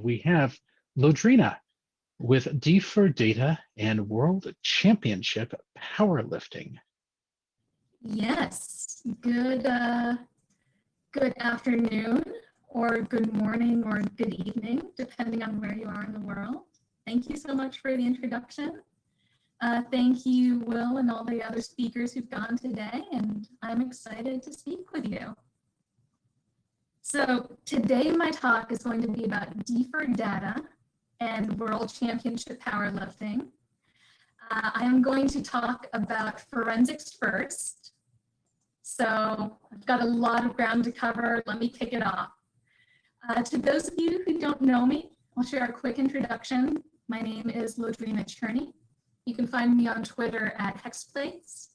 We have Lodrina with DFIR data and World Championship Powerlifting. Yes, good afternoon, or good morning, or good evening, depending on where you are in the world. Thank you so much for the introduction. Thank you, Will, and all the other speakers who've gone today, and I'm excited to speak with you. So today my talk is going to be about DFIR data and World Championship Powerlifting. I am going to talk about forensics first. So I've got a lot of ground to cover. Let me kick it off. To those of you who don't know me, I'll share a quick introduction. My name is Lodrina Cherne. You can find me on Twitter at Hexplates.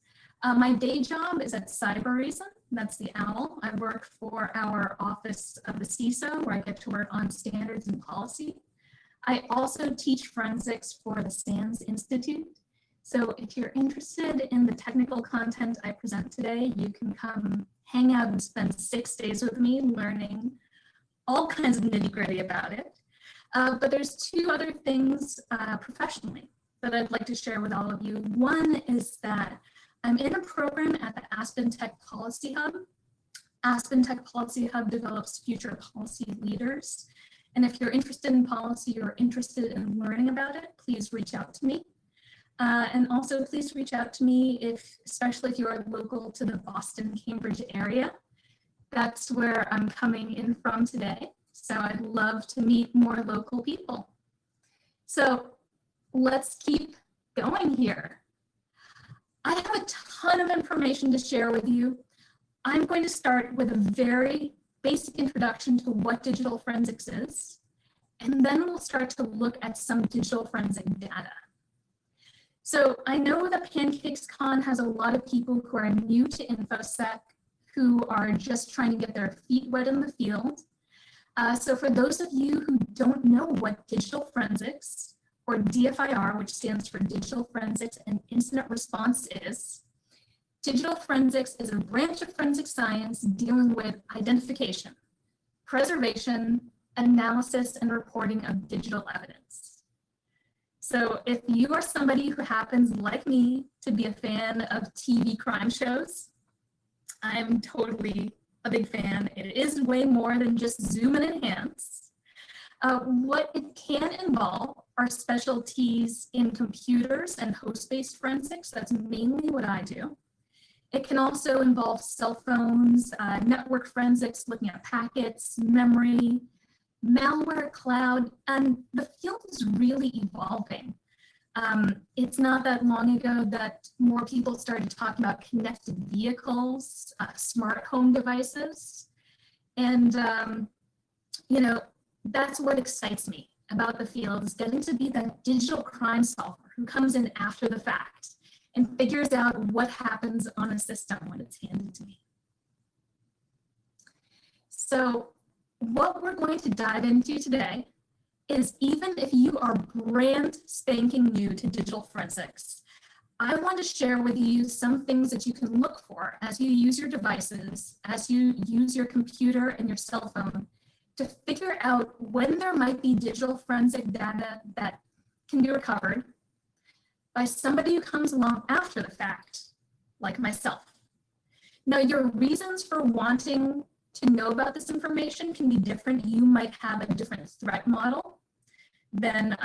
My day job is at Cybereason. That's the OWL. I work for our office of the CISO, where I get to work on standards and policy. I also teach forensics for the SANS Institute. So if you're interested in the technical content I present today, you can come hang out and spend 6 days with me learning all kinds of nitty-gritty about it. But there's two other things professionally that I'd like to share with all of you. One is that I'm in a program at the Aspen Tech Policy Hub. Aspen Tech Policy Hub develops future policy leaders. And if you're interested in policy or interested in learning about it, please reach out to me. And also please reach out to me especially if you are local to the Boston, Cambridge area. That's where I'm coming in from today. So I'd love to meet more local people. So let's keep going here. I have a ton of information to share with you. I'm going to start with a very basic introduction to what digital forensics is, and then we'll start to look at some digital forensic data. So I know that PancakesCon has a lot of people who are new to InfoSec, who are just trying to get their feet wet in the field. So for those of you who don't know what digital forensics, or DFIR, which stands for Digital Forensics and Incident Response is, digital forensics is a branch of forensic science dealing with identification, preservation, analysis, and reporting of digital evidence. So if you are somebody who happens, like me, to be a fan of TV crime shows, I'm totally a big fan. It is way more than just zoom and enhance. What it can involve are specialties in computers and host-based forensics. That's mainly what I do. It can also involve cell phones, network forensics, looking at packets, memory, malware, cloud, and the field is really evolving. It's not that long ago that more people started talking about connected vehicles, smart home devices, and you know, that's what excites me about the field, is getting to be that digital crime solver who comes in after the fact and figures out what happens on a system when it's handed to me. So what we're going to dive into today is, even if you are brand spanking new to digital forensics, I want to share with you some things that you can look for as you use your devices, as you use your computer and your cell phone, to figure out when there might be digital forensic data that can be recovered by somebody who comes along after the fact, like myself. Now, your reasons for wanting to know about this information can be different. You might have a different threat model than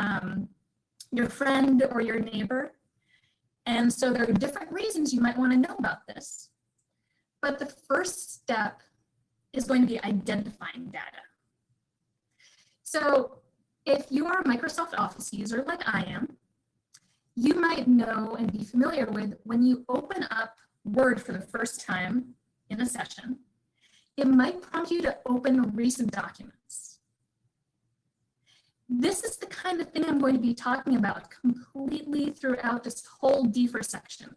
your friend or your neighbor. And so there are different reasons you might want to know about this. But the first step is going to be identifying data. So if you are a Microsoft Office user like I am, you might know and be familiar with, when you open up Word for the first time in a session, it might prompt you to open recent documents. This is the kind of thing I'm going to be talking about completely throughout this whole DFIR section,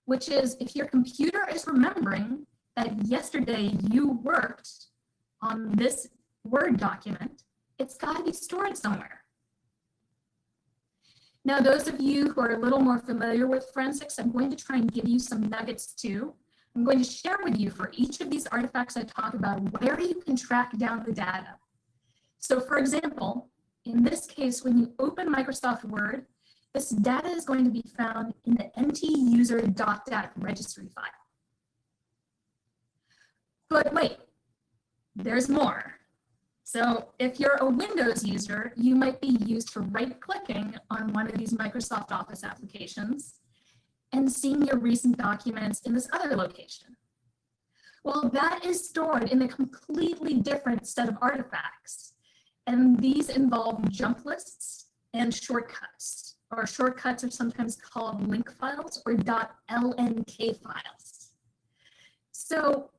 which is, if your computer is remembering that yesterday you worked on this Word document, it's got to be stored somewhere. Now, those of you who are a little more familiar with forensics, I'm going to try and give you some nuggets too. I'm going to share with you, for each of these artifacts I talk about, where you can track down the data. So for example, in this case, when you open Microsoft Word, this data is going to be found in the mtuser.dat registry file. But wait, there's more. So if you're a Windows user, you might be used to right-clicking on one of these Microsoft Office applications and seeing your recent documents in this other location. Well, that is stored in a completely different set of artifacts. And these involve jump lists and shortcuts, or shortcuts are sometimes called link files or .lnk files. So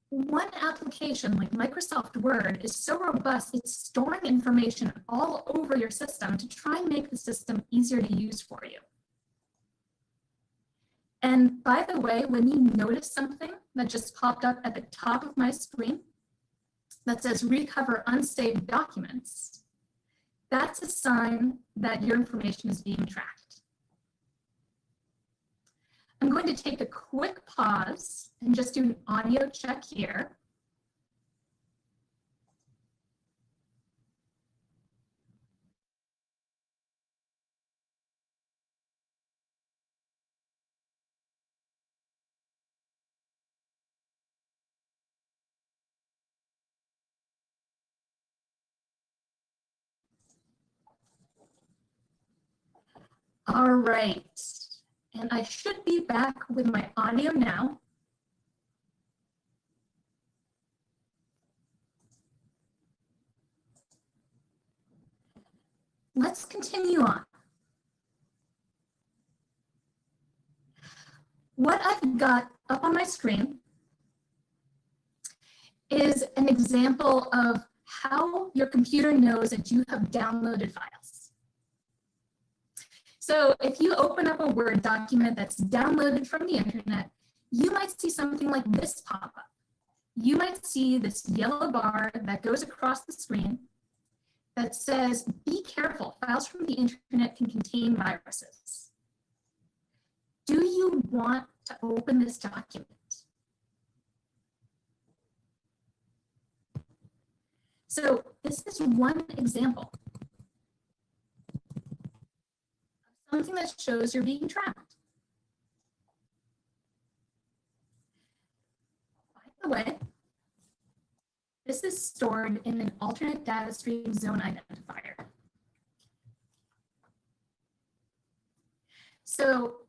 one application like Microsoft Word is so robust, it's storing information all over your system to try and make the system easier to use for you. And by the way, when you notice something that just popped up at the top of my screen that says recover unsaved documents, that's a sign that your information is being tracked. I'm going to take a quick pause and just do an audio check here. All right, and I should be back with my audio now. Let's continue on. What I've got up on my screen is an example of how your computer knows that you have downloaded files. So if you open up a Word document that's downloaded from the internet, you might see something like this pop up. You might see this yellow bar that goes across the screen that says, be careful, files from the internet can contain viruses. Do you want to open this document? So this is one example of something that shows you're being tracked. By the way, this is stored in an alternate data stream zone identifier. So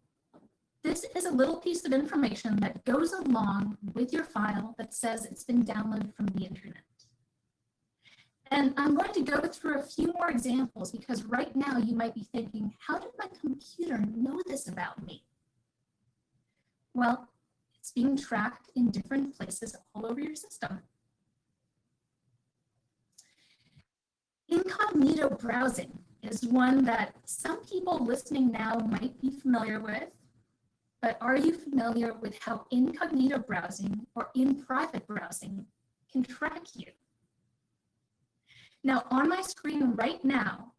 this is a little piece of information that goes along with your file that says it's been downloaded from the internet. And I'm going to go through a few more examples because right now you might be thinking, how did my computer know this about me? Well, it's being tracked in different places all over your system. Incognito browsing is one that some people listening now might be familiar with, but are you familiar with how incognito browsing or in private browsing can track you? Now, on my screen right now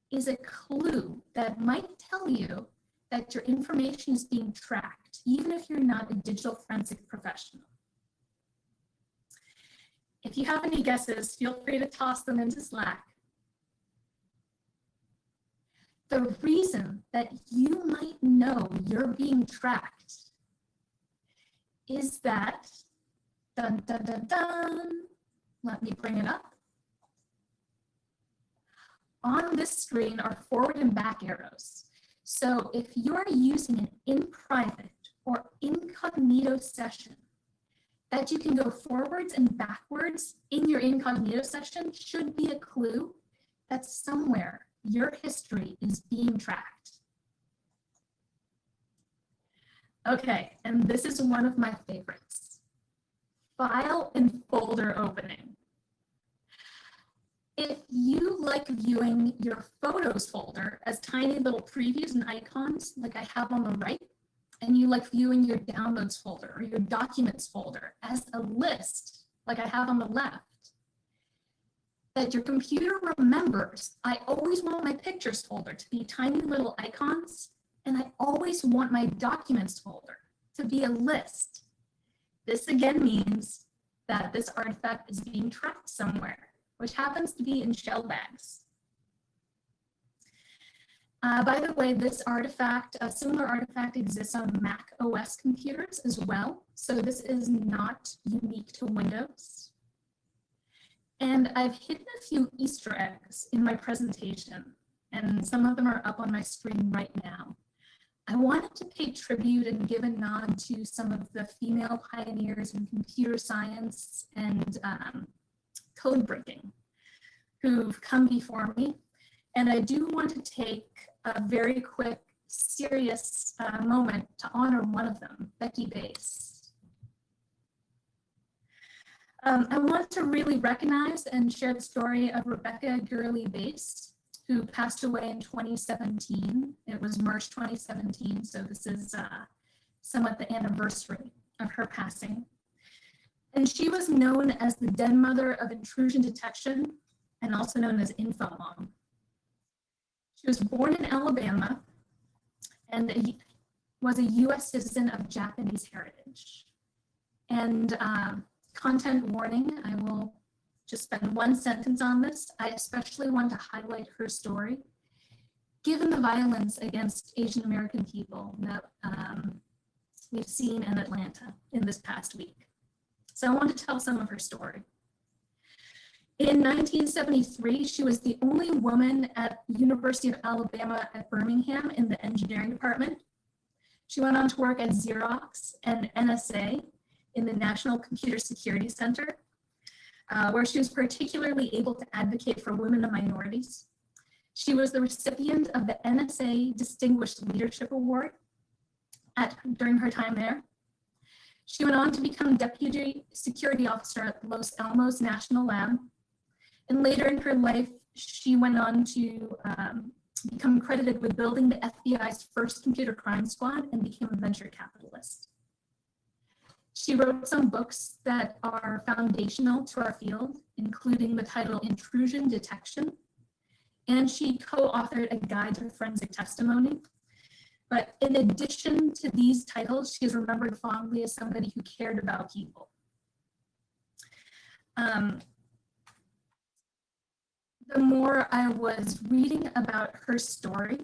is a clue that might tell you that your information is being tracked, even if you're not a digital forensic professional. If you have any guesses, feel free to toss them into Slack. The reason that you might know you're being tracked is that, dun, dun, dun, dun, let me bring it up. On this screen are forward and back arrows. So if you're using an in private or incognito session, that you can go forwards and backwards in your incognito session should be a clue that somewhere your history is being tracked. Okay, and this is one of my favorites. File and folder opening. If you like viewing your photos folder as tiny little previews and icons like I have on the right, and you like viewing your downloads folder or your documents folder as a list like I have on the left, that your computer remembers, I always want my pictures folder to be tiny little icons, and I always want my documents folder to be a list. This again means that this artifact is being tracked somewhere, which happens to be in shell bags. By the way, this artifact, a similar artifact exists on Mac OS computers as well. So this is not unique to Windows. And I've hidden a few Easter eggs in my presentation, and some of them are up on my screen right now. I wanted to pay tribute and give a nod to some of the female pioneers in computer science and code breaking who've come before me. And I do want to take a very quick, serious moment to honor one of them, Becky Bass. I want to really recognize and share the story of Rebecca Gurley Bass, who passed away in 2017. It was March 2017, so this is somewhat the anniversary of her passing. And she was known as the den mother of intrusion detection and also known as InfoMom. She was born in Alabama and was a US citizen of Japanese heritage. And content warning, I will just spend one sentence on this. I especially want to highlight her story, given the violence against Asian American people that we've seen in Atlanta in this past week. So I want to tell some of her story. In 1973, she was the only woman at University of Alabama at Birmingham in the engineering department. She went on to work at Xerox and NSA in the National Computer Security Center, where she was particularly able to advocate for women and minorities. She was the recipient of the NSA Distinguished Leadership Award during her time there. She went on to become Deputy Security Officer at Los Alamos National Lab. And later in her life, she went on to become credited with building the FBI's first computer crime squad and became a venture capitalist. She wrote some books that are foundational to our field, including the title Intrusion Detection, and she co-authored a guide to forensic testimony. But in addition to these titles, she is remembered fondly as somebody who cared about people. The more I was reading about her story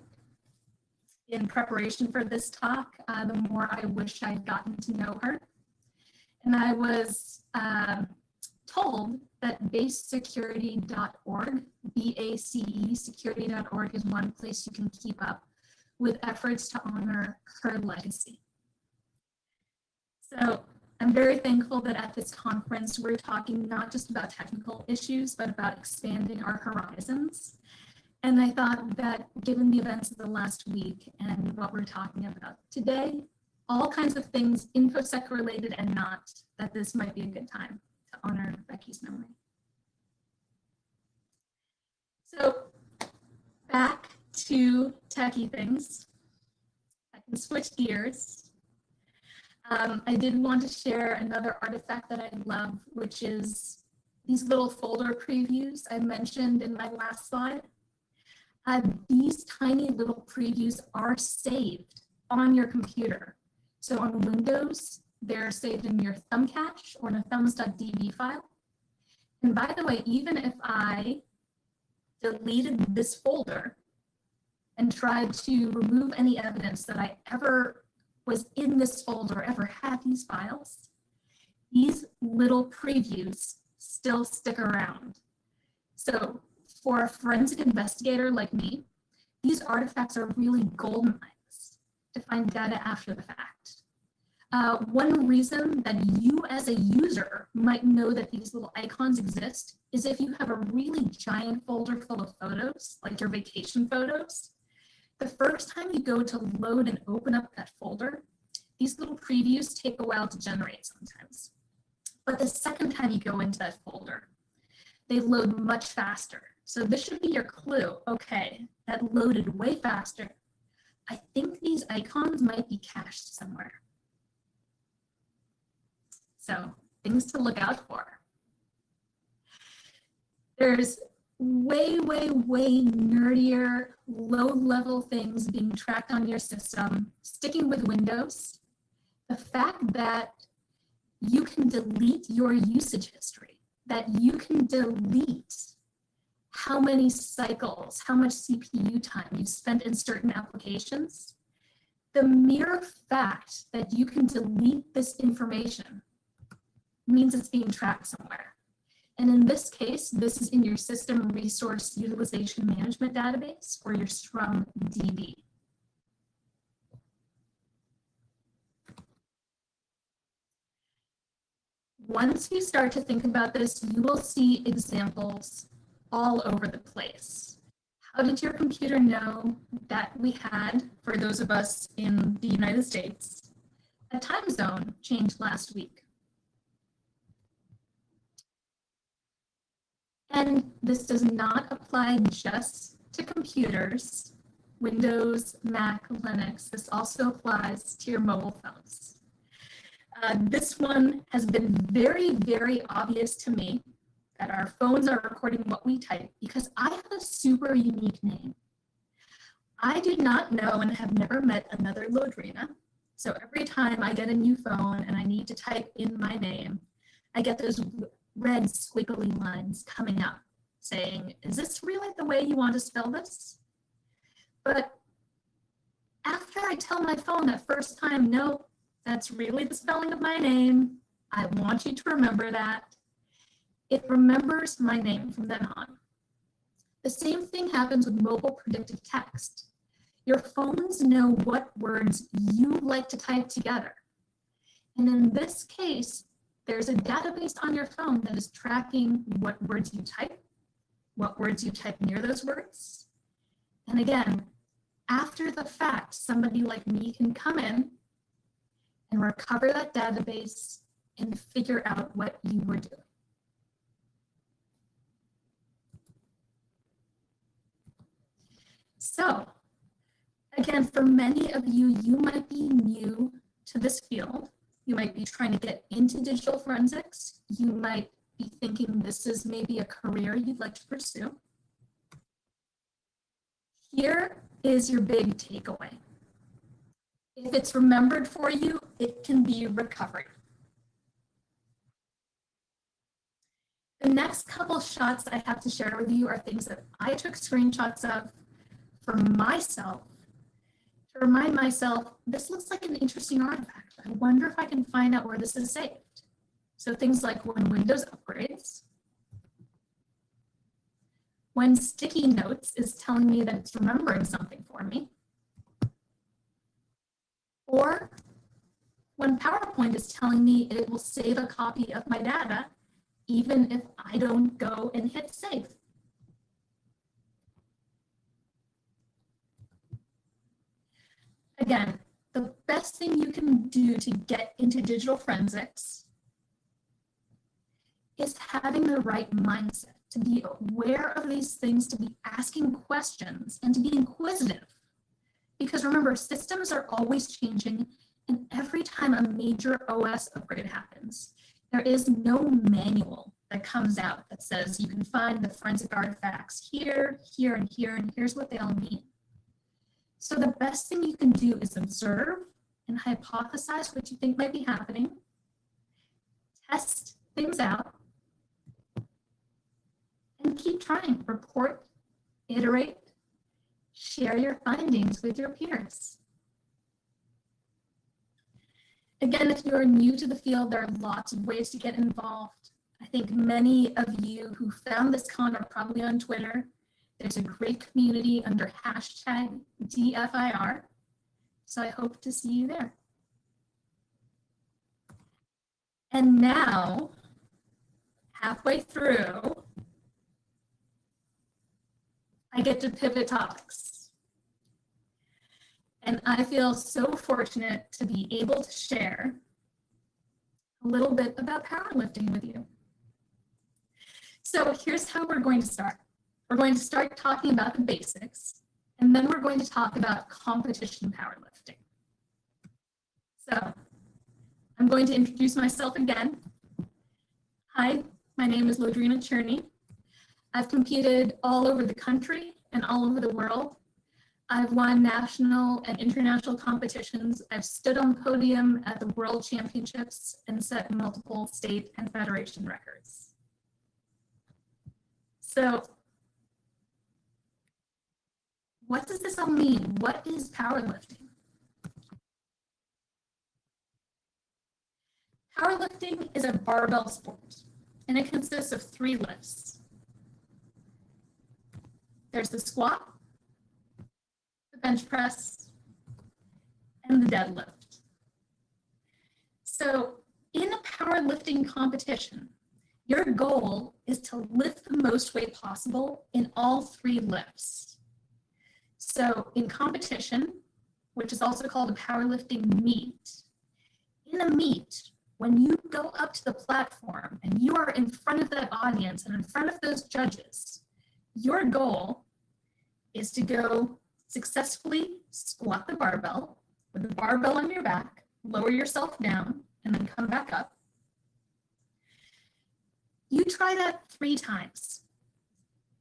in preparation for this talk, the more I wish I'd gotten to know her. And I was told that basesecurity.org, B-A-C-E security.org is one place you can keep up with efforts to honor her legacy. So I'm very thankful that at this conference, we're talking not just about technical issues, but about expanding our horizons. And I thought that given the events of the last week and what we're talking about today, all kinds of things InfoSec related and not, that this might be a good time to honor Becky's memory. So back to techie things. I can switch gears. I did want to share another artifact that I love, which is these little folder previews I mentioned in my last slide. These tiny little previews are saved on your computer. So on Windows, they're saved in your thumb cache or in a thumbs.db file. And by the way, even if I deleted this folder and tried to remove any evidence that I ever was in this folder, ever had these files, these little previews still stick around. So for a forensic investigator like me, these artifacts are really gold mines to find data after the fact. One reason that you as a user might know that these little icons exist is if you have a really giant folder full of photos, like your vacation photos. The first time you go to load and open up that folder, these little previews take a while to generate sometimes. But the second time you go into that folder, they load much faster. So this should be your clue. Okay, that loaded way faster. I think these icons might be cached somewhere. So things to look out for. There's way, way, way nerdier, low-level things being tracked on your system. Sticking with Windows, the fact that you can delete your usage history. that you can delete how many cycles, how much CPU time you've spent in certain applications, the mere fact that you can delete this information means it's being tracked somewhere. And in this case, this is in your System Resource Utilization Management Database, or your SRUM DB. Once you start to think about this, you will see examples all over the place. How did your computer know that we had, for those of us in the United States, a time zone change last week? And this does not apply just to computers, Windows, Mac, Linux. This also applies to your mobile phones. This one has been very, very obvious to me that our phones are recording what we type because I have a super unique name. I do not know and have never met another Lodrina. So every time I get a new phone and I need to type in my name, I get those red squiggly lines coming up saying, is this really the way you want to spell this? But after I tell my phone that first time, no, that's really the spelling of my name, I want you to remember that, it remembers my name from then on. The same thing happens with mobile predictive text. Your phones know what words you like to type together. And in this case, there's a database on your phone that is tracking what words you type near those words. And again, after the fact, somebody like me can come in and recover that database and figure out what you were doing. So again, for many of you, you might be new to this field. You might be trying to get into digital forensics. You might be thinking this is maybe a career you'd like to pursue. Here is your big takeaway. If it's remembered for you, it can be recovered. The next couple shots I have to share with you are things that I took screenshots of for myself to remind myself, this looks like an interesting artifact. I wonder if I can find out where this is saved. So things like when Windows upgrades, when sticky notes is telling me that it's remembering something for me, or when PowerPoint is telling me it will save a copy of my data, even if I don't go and hit save. Again, the best thing you can do to get into digital forensics is having the right mindset, to be aware of these things, to be asking questions, and to be inquisitive. Because remember, systems are always changing, and every time a major OS upgrade happens, there is no manual that comes out that says you can find the forensic artifacts here, here, and here, and here's what they all mean. So the best thing you can do is observe and hypothesize what you think might be happening, test things out, and keep trying. Report, iterate, share your findings with your peers. Again, if you are new to the field, there are lots of ways to get involved. I think many of you who found this con are probably on Twitter. There's a great community under hashtag DFIR. So I hope to see you there. And now, halfway through, I get to pivot topics. And I feel so fortunate to be able to share a little bit about powerlifting with you. So here's how we're going to start. We're going to start talking about the basics, and then we're going to talk about competition powerlifting. So I'm going to introduce myself again. Hi, my name is Lodrina Cherne. I've competed all over the country and all over the world. I've won national and international competitions. I've stood on podium at the World Championships and set multiple state and federation records. So what does this all mean? What is powerlifting? Powerlifting is a barbell sport, and it consists of 3 lifts. There's the squat, the bench press, and the deadlift. So in a powerlifting competition, your goal is to lift the most weight possible in all 3 lifts. So in competition, which is also called a powerlifting meet, in a meet, when you go up to the platform and you are in front of that audience and in front of those judges, your goal is to go successfully squat the barbell with the barbell on your back, lower yourself down, and then come back up. You try that 3 times.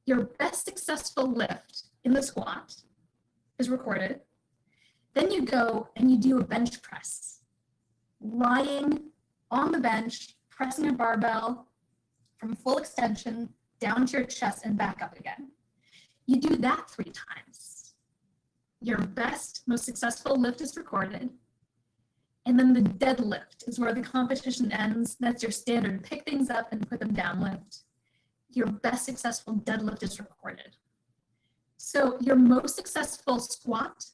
Your best successful lift in the squat is recorded. Then you go and you do a bench press, lying on the bench, pressing a barbell from full extension down to your chest and back up again. You do that 3 times. Your best, most successful lift is recorded. And then the deadlift is where the competition ends. That's your standard pick things up and put them down lift. Your best successful deadlift is recorded. So your most successful squat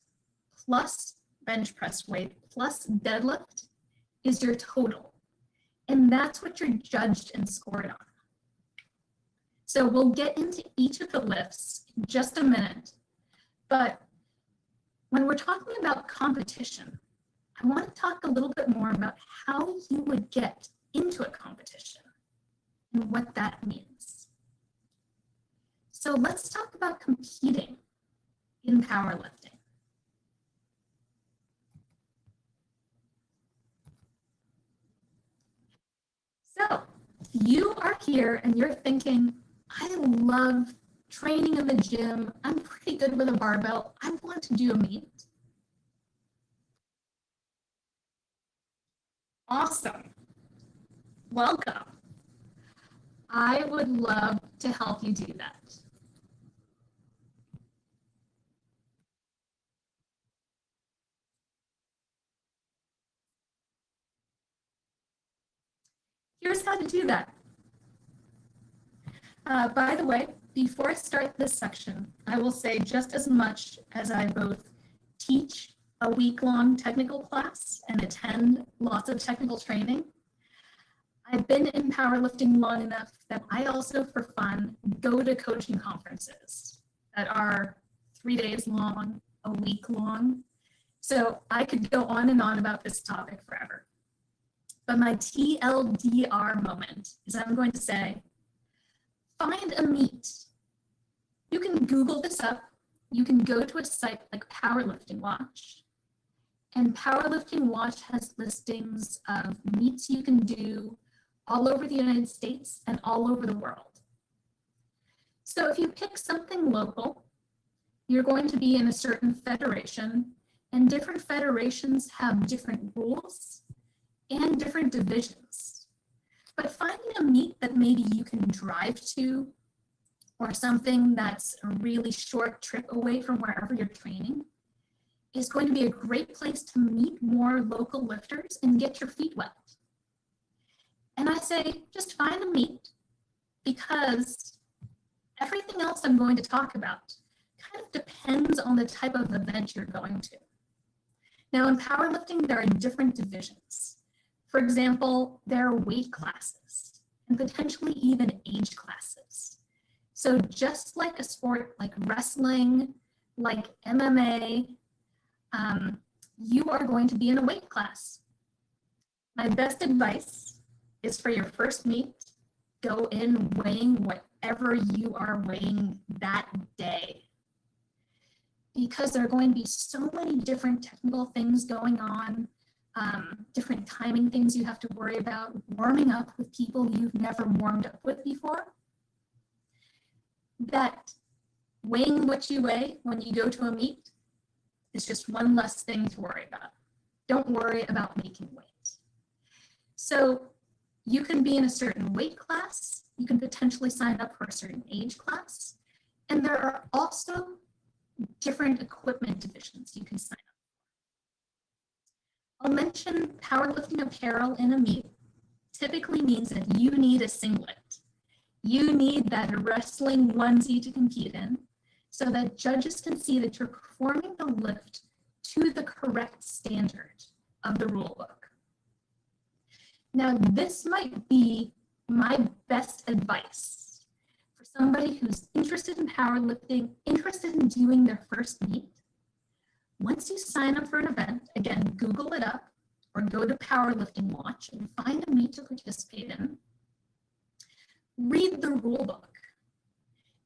plus bench press weight plus deadlift is your total. And that's what you're judged and scored on. So we'll get into each of the lifts in just a minute. But when we're talking about competition, I want to talk a little bit more about how you would get into a competition and what that means. So let's talk about competing in powerlifting. So you are here and you're thinking, I love training in the gym. I'm pretty good with a barbell. I want to do a meet. Awesome. Welcome. I would love to help you do that. Here's how to do that. By the way, before I start this section, I will say just as much as I both teach a week-long technical class and attend lots of technical training, I've been in powerlifting long enough that I also, for fun, go to coaching conferences that are 3 days long, a week long. So I could go on and on about this topic forever. But my TLDR moment is I'm going to say, find a meet. You can Google this up. You can go to a site like Powerlifting Watch. And Powerlifting Watch has listings of meets you can do all over the United States and all over the world. So if you pick something local, you're going to be in a certain federation, and different federations have different rules and different divisions. But finding a meet that maybe you can drive to, or something that's a really short trip away from wherever you're training, is going to be a great place to meet more local lifters and get your feet wet. And I say, just find a meet, because everything else I'm going to talk about kind of depends on the type of event you're going to. Now in powerlifting, there are different divisions. For example, there are weight classes and potentially even age classes. So just like a sport like wrestling, like MMA, you are going to be in a weight class. My best advice is for your first meet, go in weighing whatever you are weighing that day. Because there are going to be so many different technical things going on, different timing things you have to worry about, warming up with people you've never warmed up with before, that weighing what you weigh when you go to a meet is just one less thing to worry about. Don't worry about making weight. So You can be in a certain weight class. You can potentially sign up for a certain age class. And there are also different equipment divisions you can sign up for. I'll mention powerlifting apparel in a meet typically means that you need a singlet. You need that wrestling onesie to compete in so that judges can see that you're performing the lift to the correct standard of the rule book. Now, this might be my best advice for somebody who's interested in powerlifting, interested in doing their first meet. Once you sign up for an event, again, Google it up or go to Powerlifting Watch and find a meet to participate in. Read the rule book.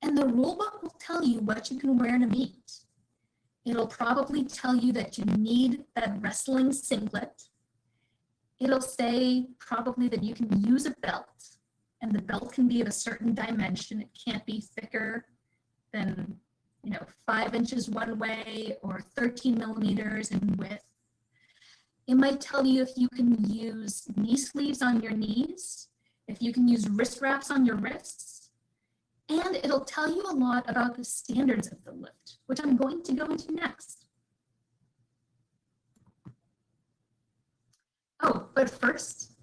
And the rule book will tell you what you can wear in a meet. It'll probably tell you that you need that wrestling singlet. It'll say probably that you can use a belt, and the belt can be of a certain dimension. It can't be thicker than 5 inches one way or 13 millimeters in width. It might tell you if you can use knee sleeves on your knees, if you can use wrist wraps on your wrists, and it'll tell you a lot about the standards of the lift, which I'm going to go into next. Oh, but first,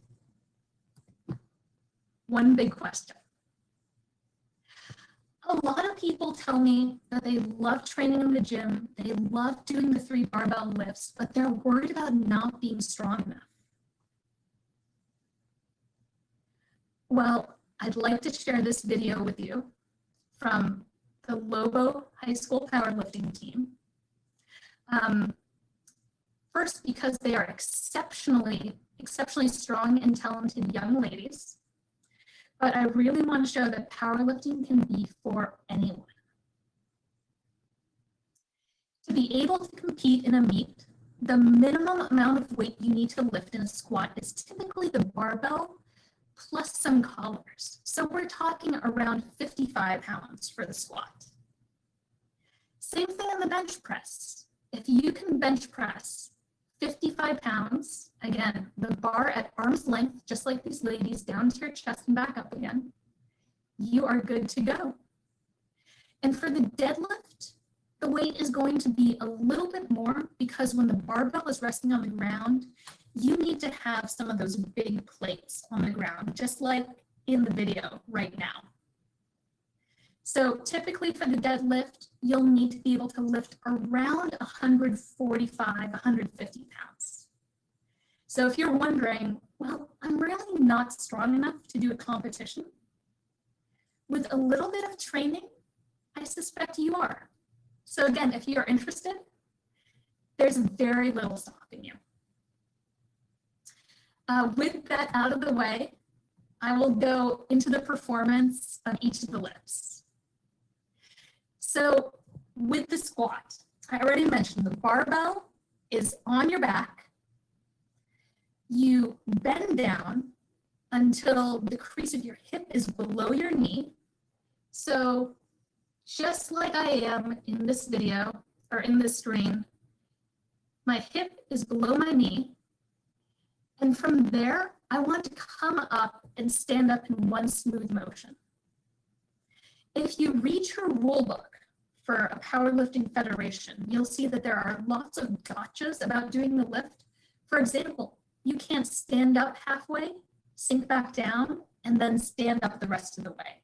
one big question. A lot of people tell me that they love training in the gym, they love doing the 3 barbell lifts, but they're worried about not being strong enough. Well, I'd like to share this video with you from the Lobo High School powerlifting team. First, because they are exceptionally strong and talented young ladies. But I really want to show that powerlifting can be for anyone. To be able to compete in a meet, the minimum amount of weight you need to lift in a squat is typically the barbell plus some collars. So we're talking around 55 pounds for the squat. Same thing on the bench press. If you can bench press 55 pounds, again, the bar at arm's length, just like these ladies, down to your chest and back up again, you are good to go. And for the deadlift, the weight is going to be a little bit more because when the barbell is resting on the ground, you need to have some of those big plates on the ground, just like in the video right now. So typically for the deadlift, you'll need to be able to lift around 145, 150 pounds. So if you're wondering, well, I'm really not strong enough to do a competition, with a little bit of training, I suspect you are. So again, if you're interested, there's very little stopping you. With that out of the way, I will go into the performance of each of the lifts. So with the squat, I already mentioned the barbell is on your back. You bend down until the crease of your hip is below your knee. So just like I am in this video or in this screen, my hip is below my knee. And from there, I want to come up and stand up in one smooth motion. If you read your rule book for a powerlifting federation, you'll see that there are lots of gotchas about doing the lift. For example, you can't stand up halfway, sink back down, and then stand up the rest of the way.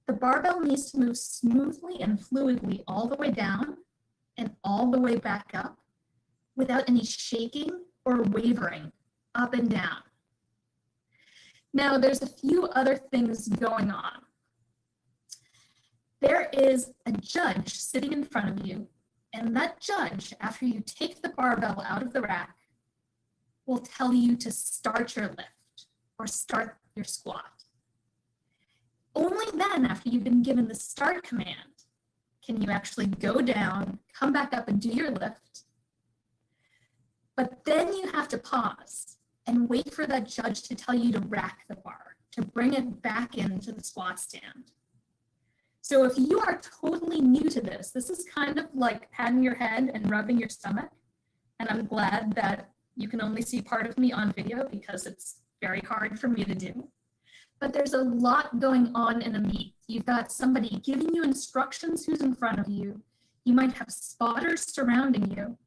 The barbell needs to move smoothly and fluidly all the way down and all the way back up without any shaking or wavering up and down. Now, there's a few other things going on. There is a judge sitting in front of you, and that judge, after you take the barbell out of the rack, will tell you to start your lift or start your squat. Only then, after you've been given the start command, can you actually go down, come back up and do your lift. But then you have to pause and wait for that judge to tell you to rack the bar, to bring it back into the squat stand. So if you are totally new to this, this is kind of like patting your head and rubbing your stomach. And I'm glad that you can only see part of me on video because it's very hard for me to do. But there's a lot going on in a meet. You've got somebody giving you instructions who's in front of you. You might have spotters surrounding you.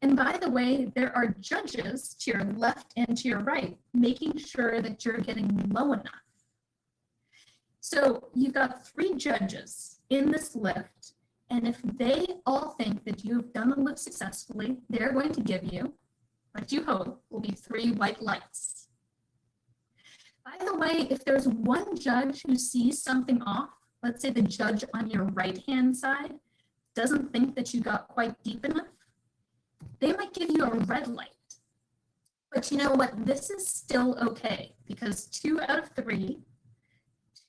And by the way, there are judges to your left and to your right, making sure that you're getting low enough. So you've got 3 judges in this lift. And if they all think that you've done the lift successfully, they're going to give you, what you hope will be 3 white lights. By the way, if there's one judge who sees something off, let's say the judge on your right-hand side doesn't think that you got quite deep enough, they might give you a red light. But you know what? This is still okay because 2 out of 3,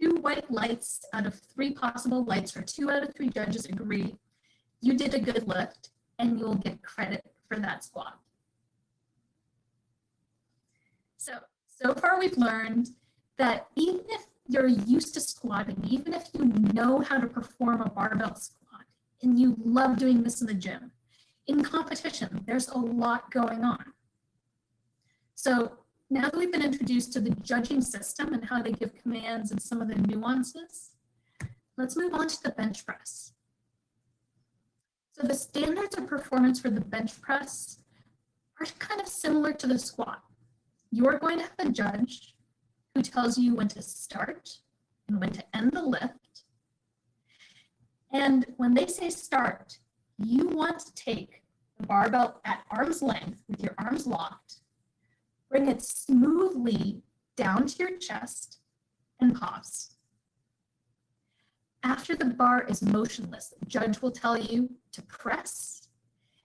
2 white lights out of 3 possible lights, or 2 out of 3 judges agree you did a good lift and you'll get credit for that squat. So far we've learned that even if you're used to squatting, even if you know how to perform a barbell squat and you love doing this in the gym, in competition, there's a lot going on. So now that we've been introduced to the judging system and how they give commands and some of the nuances, let's move on to the bench press. So the standards of performance for the bench press are kind of similar to the squat. You're going to have a judge who tells you when to start and when to end the lift. And when they say start, you want to take the barbell at arm's length with your arms locked, bring it smoothly down to your chest, and pause. After the bar is motionless, the judge will tell you to press,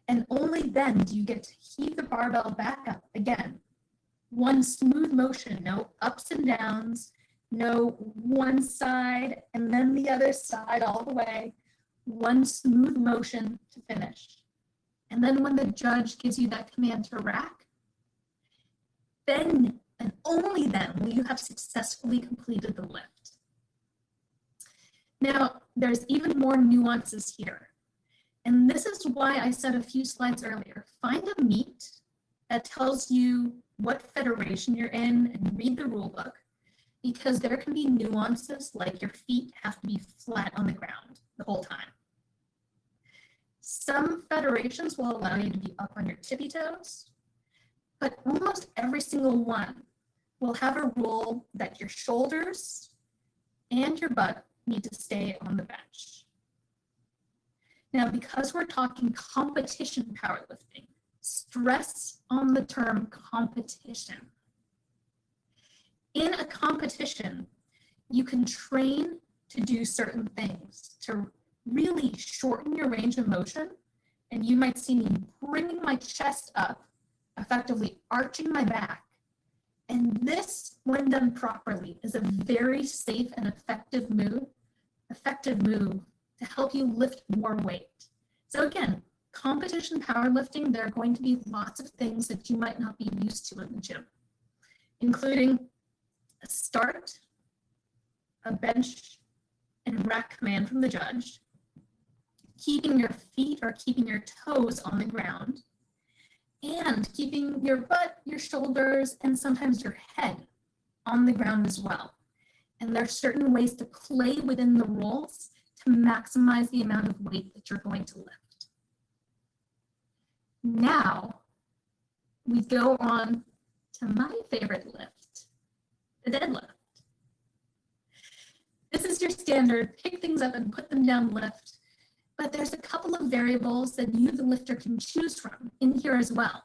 and only then do you get to heave the barbell back up again. One smooth motion, no ups and downs, no one side and then the other side all the way. One smooth motion to finish. And then when the judge gives you that command to rack, then and only then will you have successfully completed the lift. Now, there's even more nuances here. And this is why I said a few slides earlier, find a meet that tells you what federation you're in and read the rule book, because there can be nuances like your feet have to be flat on the ground the whole time. Some federations will allow you to be up on your tippy toes, but almost every single one will have a rule that your shoulders and your butt need to stay on the bench. Now, because we're talking competition powerlifting, stress on the term competition. In a competition, you can train to do certain things to really shorten your range of motion. And you might see me bringing my chest up, effectively arching my back. And this, when done properly, is a very safe and effective move to help you lift more weight. So again, competition powerlifting, there are going to be lots of things that you might not be used to in the gym, including a start, a bench, and rack command from the judge, keeping your feet or keeping your toes on the ground, and keeping your butt, your shoulders, and sometimes your head on the ground as well. And there are certain ways to play within the rules to maximize the amount of weight that you're going to lift. Now, we go on to my favorite lift, the deadlift. This is your standard pick things up and put them down lift, but there's a couple of variables that you, the lifter, can choose from in here as well.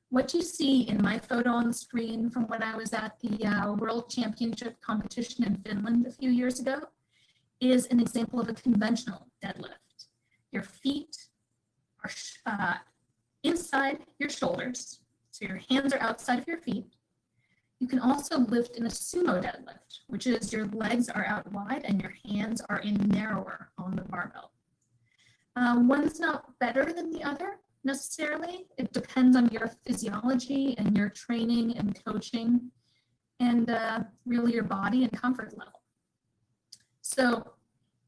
What you see in my photo on the screen from when I was at the World Championship competition in Finland a few years ago is an example of a conventional deadlift. Your feet are inside your shoulders, so your hands are outside of your feet. You can also lift in a sumo deadlift, which is your legs are out wide and your hands are in narrower on the barbell. One's not better than the other necessarily. It depends on your physiology and your training and coaching and really your body and comfort level. So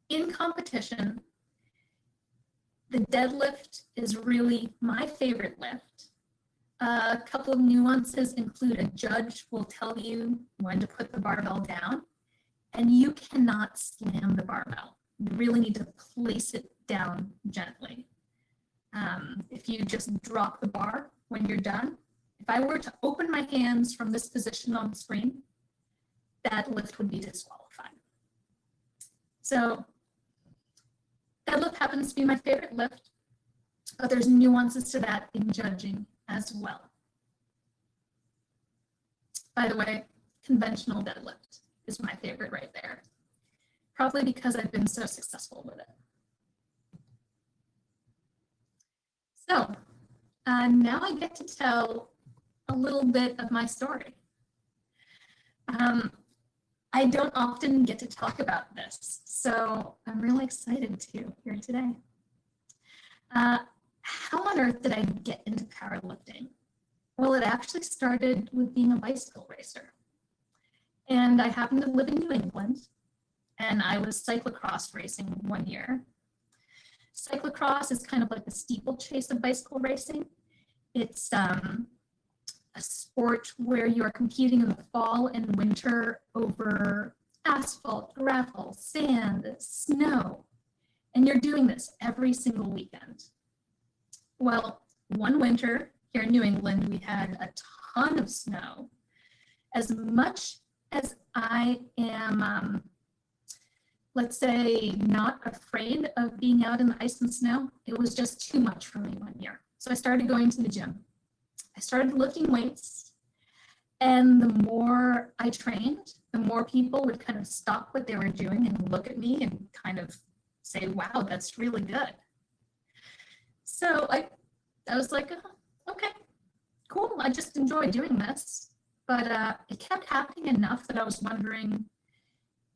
in competition, the deadlift is really my favorite lift. A couple of nuances include a judge will tell you when to put the barbell down, and you cannot slam the barbell. You really need to place it down gently. If you just drop the bar when you're done, if I were to open my hands from this position on the screen, that lift would be disqualified. So deadlift happens to be my favorite lift, but there's nuances to that in judging as well. By the way, conventional deadlift is my favorite right there, probably because I've been so successful with it. So now I get to tell a little bit of my story. I don't often get to talk about this, so I'm really excited to here today. How on earth did I get into powerlifting? Well, it actually started with being a bicycle racer. And I happened to live in New England, and I was cyclocross racing one year. Cyclocross is kind of like the steeplechase of bicycle racing. It's a sport where you are competing in the fall and winter over asphalt, gravel, sand, snow, and you're doing this every single weekend. Well, one winter here in New England, we had a ton of snow. As much as I am, let's say, not afraid of being out in the ice and snow, it was just too much for me one year. So I started going to the gym. I started lifting weights, and the more I trained, the more people would kind of stop what they were doing and look at me and kind of say, wow, that's really good. So I was like, okay, cool. I just enjoy doing this. But it kept happening enough that I was wondering,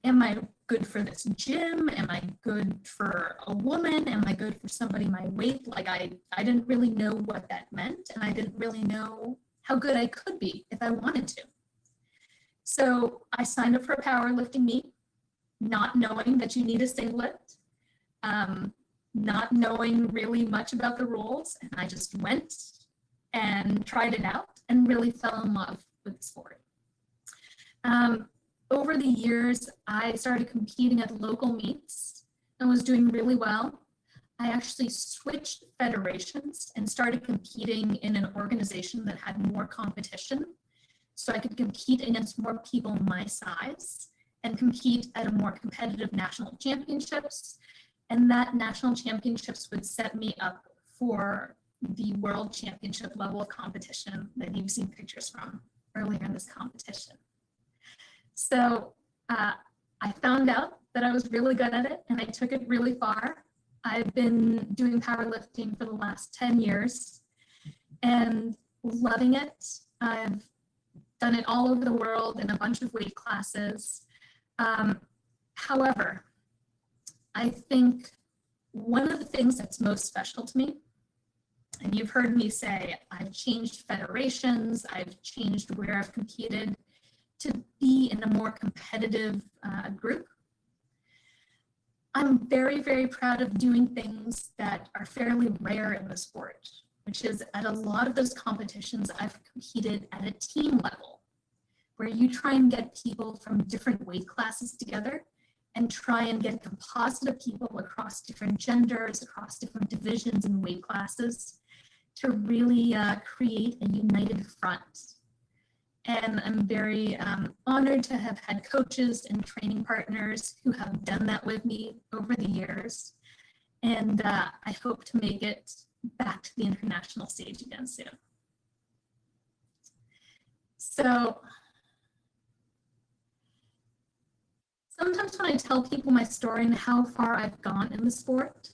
am I good for this gym? Am I good for a woman? Am I good for somebody my weight? Like I didn't really know what that meant, and I didn't really know how good I could be if I wanted to. So I signed up for a powerlifting meet, not knowing that you need a singlet, not knowing really much about the rules, and I just went and tried it out and really fell in love with the sport. Over the years, I started competing at local meets and was doing really well. I actually switched federations and started competing in an organization that had more competition, so I could compete against more people my size and compete at a more competitive national championships. And that national championships would set me up for the world championship level of competition that you've seen pictures from earlier in this competition. So I found out that I was really good at it, and I took it really far. I've been doing powerlifting for the last 10 years and loving it. I've done it all over the world in a bunch of weight classes. However, I think one of the things that's most special to me, and you've heard me say, I've changed federations, I've changed where I've competed to be in a more competitive group. I'm very, very proud of doing things that are fairly rare in the sport, which is at a lot of those competitions, I've competed at a team level, where you try and get people from different weight classes together and try and get a composite of people across different genders, across different divisions and weight classes to really create a united front. And I'm very honored to have had coaches and training partners who have done that with me over the years. And I hope to make it back to the international stage again soon. So sometimes when I tell people my story and how far I've gone in the sport,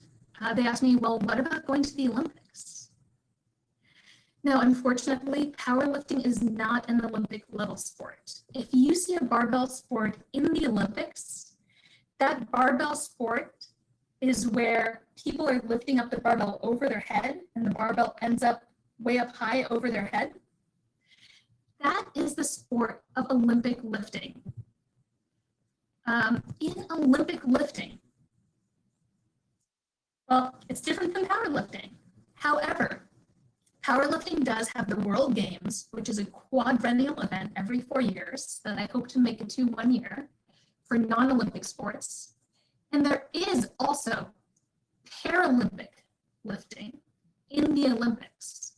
they ask me, well, what about going to the Olympics? Now, unfortunately, powerlifting is not an Olympic level sport. If you see a barbell sport in the Olympics, that barbell sport is where people are lifting up the barbell over their head and the barbell ends up way up high over their head. That is the sport of Olympic lifting. In Olympic lifting, well, it's different than powerlifting. However, Powerlifting does have the World Games, which is a quadrennial event every 4 years that I hope to make it to 1 year for non-Olympic sports. And there is also Paralympic lifting in the Olympics.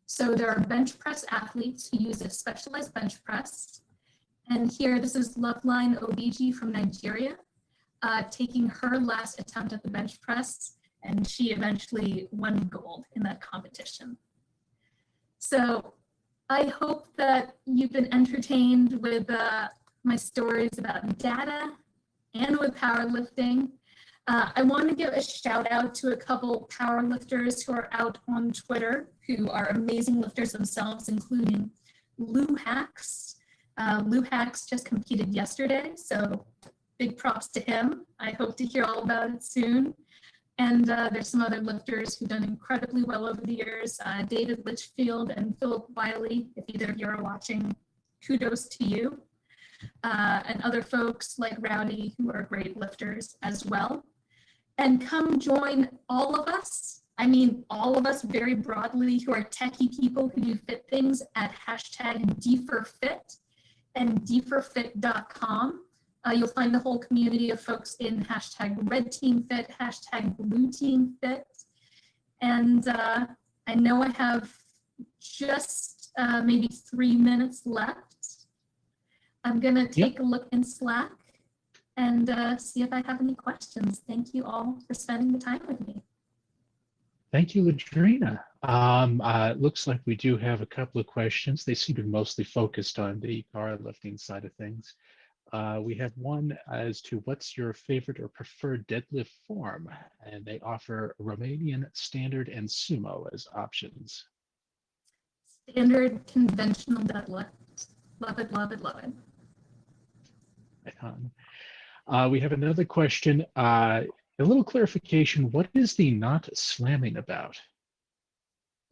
So there are bench press athletes who use a specialized bench press. And here, this is Loveline Obiji from Nigeria, taking her last attempt at the bench press, and she eventually won gold in that competition. So I hope that you've been entertained with my stories about data and with powerlifting. I want to give a shout out to a couple powerlifters who are out on Twitter who are amazing lifters themselves, including Lou Hacks. Lou Hacks just competed yesterday, so big props to him. I hope to hear all about it soon. And there's some other lifters who've done incredibly well over the years. David Litchfield and Philip Wiley, if either of you are watching, kudos to you. And other folks like Rowdy, who are great lifters as well. And come join all of us. I mean, all of us very broadly who are techie people who do fit things at hashtag DFIRFit and DFIRFit.com. You'll find the whole community of folks in hashtag Red Team Fit, hashtag Blue Team Fit. And I know I have just maybe 3 minutes left. I'm gonna take a look in Slack and see if I have any questions. Thank you all for spending the time with me. Thank you, Lodrina. It looks like we do have a couple of questions. They seem to be mostly focused on the powerlifting side of things. We have one as to what's your favorite or preferred deadlift form, and they offer Romanian, standard, and sumo as options. Standard conventional deadlift. Love it, love it, love it. We have another question. A little clarification. What is the not slamming about?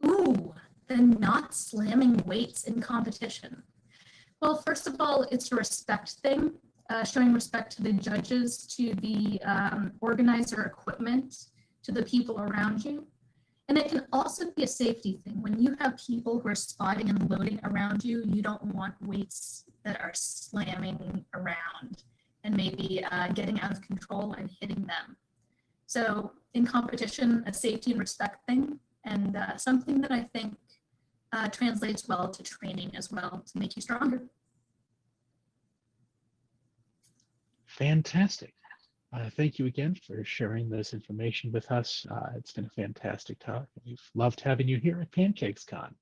Ooh, the not slamming weights in competition. Well, first of all, it's a respect thing, showing respect to the judges, to the organizer equipment, to the people around you. And it can also be a safety thing. When you have people who are spotting and loading around you, you don't want weights that are slamming around and maybe getting out of control and hitting them. So in competition, a safety and respect thing, and something that I think translates well to training as well to make you stronger. Fantastic. Thank you again for sharing this information with us. It's been a fantastic talk. We've loved having you here at PancakesCon.